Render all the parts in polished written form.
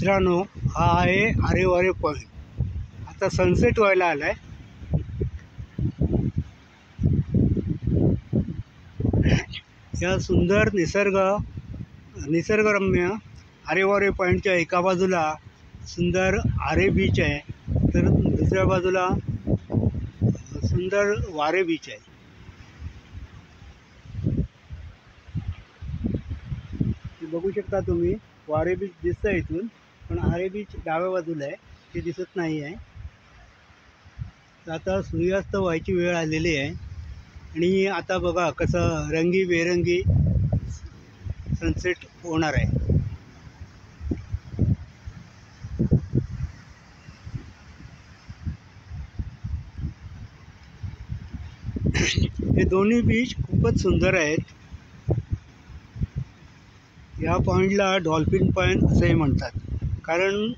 मित्रांनो, हा आहे आरेवारे पॉईंट. आता सनसेट व्हायला आला आहे. या सुंदर निसर्गरम्य आरेवारे पॉईंटच्या एका बाजूला सुंदर आरे बीच आहे, तर दुसऱ्या बाजूला सुंदर वारे बीच आहे. बघू शकता तुम्ही, वारे बीच दिसतं इथून, पण आरे बीच डाव्या बाजूला आहे, ते दिसत नाही आहे. आता सूर्यास्त व्हायची वेळ आलेली आहे आणि आता बघा कसं रंगीबेरंगी सनसेट होणार आहे. हे दोन्ही बीच खूपच सुंदर आहेत. या पॉईंटला डॉल्फिन पॉईंट असेही म्हणतात, कारण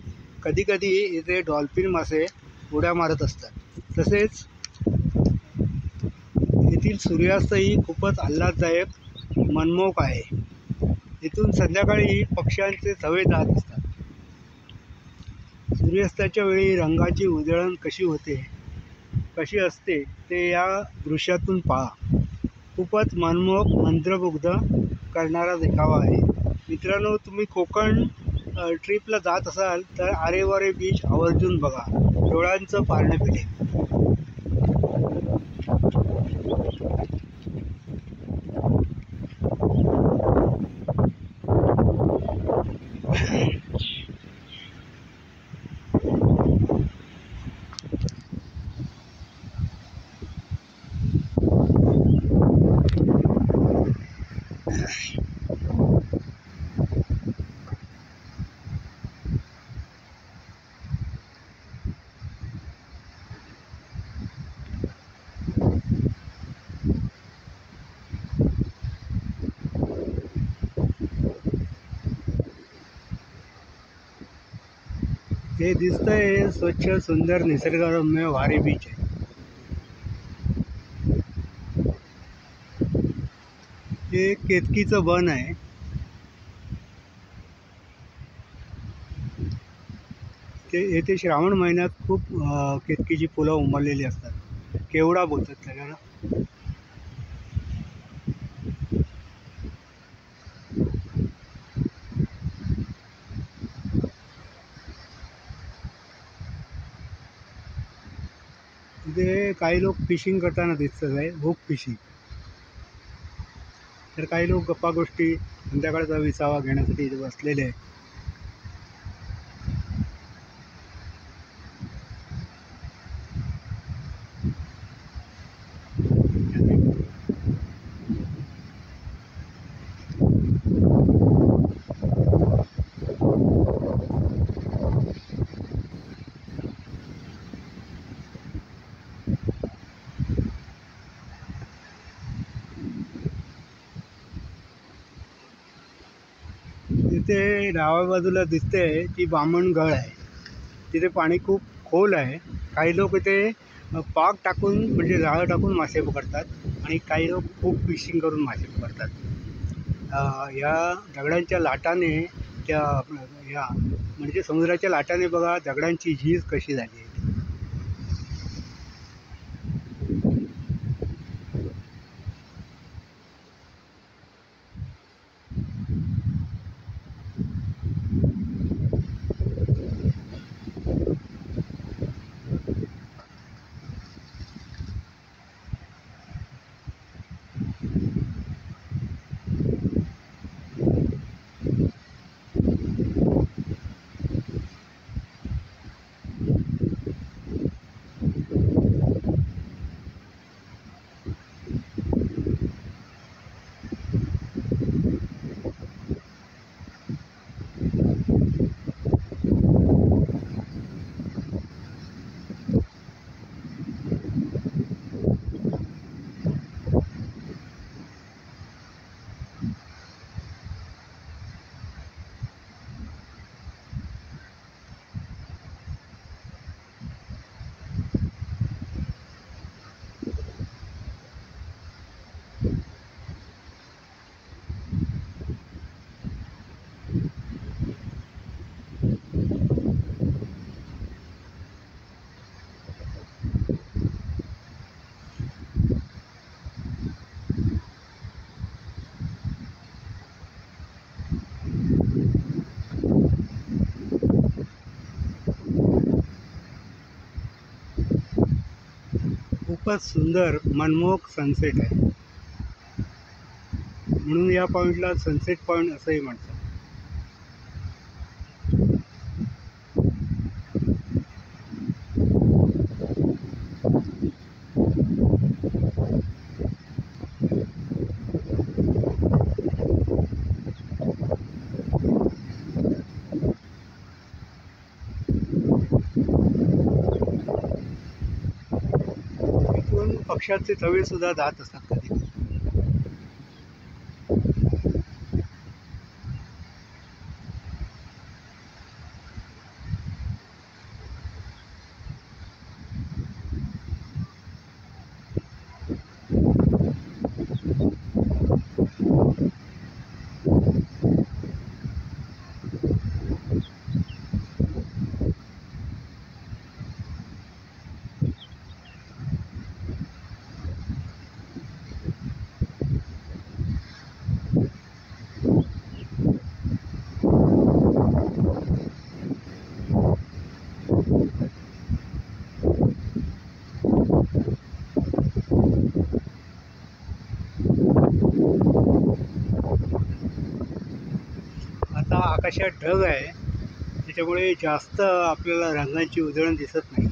कधीकधी इथे डॉल्फिन मासे उड्या मारत असतात. तसेच येथील सूर्यास्तही खूपच आल्हाददायक मनमोहक आहे. इथून संध्याकाळी पक्ष्यांचे थवे जात असतात. सूर्यास्ताच्या वेळी रंगाची उधळण कशी असते ते या दृश्यातून पहा. खूपच मनमोहक, मंत्रमुग्ध करणारा देखावा आहे. मित्रांनो, तुम्ही कोकण ट्रिपला जात असाल तर आरेवारे बीच आवर्जून बघा, डोळ्यांचं पारणं फिटेल. हे दिसतंय स्वच्छ सुंदर निसर्गरम्य वारे बीच आहे. हे केतकीचं बन आहे. येथे श्रावण महिन्यात खूप केतकीची फुलं उमललेली असतात. केवडा बोलतात त्याला. इथे काही लोक फिशिंग करताना दिसतात आहे, हुक फिशिंग. तर काही लोक गप्पा गोष्टी, संध्याकाळचा विसावा घेण्यासाठी इथे बसलेले आहे. इथे डाव्या बाजूला दिसते ती बामणगळ आहे. तिथे पाणी खूप खोल आहे. काही लोक इथे पाक टाकून, म्हणजे जाळं टाकून मासे पकडतात आणि काही लोक खूप फिशिंग करून मासे पकडतात. या दगडांच्या लाटाने म्हणजे समुद्राच्या लाटाने बघा दगडांची झीज कशी झाली आहे. खूपच सुंदर मनमोहक सनसेट आहे. म्हणून या पॉईंटला सनसेट पॉईंट असंही म्हणतात. इथून पक्ष्याचे थवे सुद्धा जात असतात कधी. आता आकाशात ढग आहे, त्याच्यामुळे जास्त आपल्याला रंगांची उधळण दिसत नाही.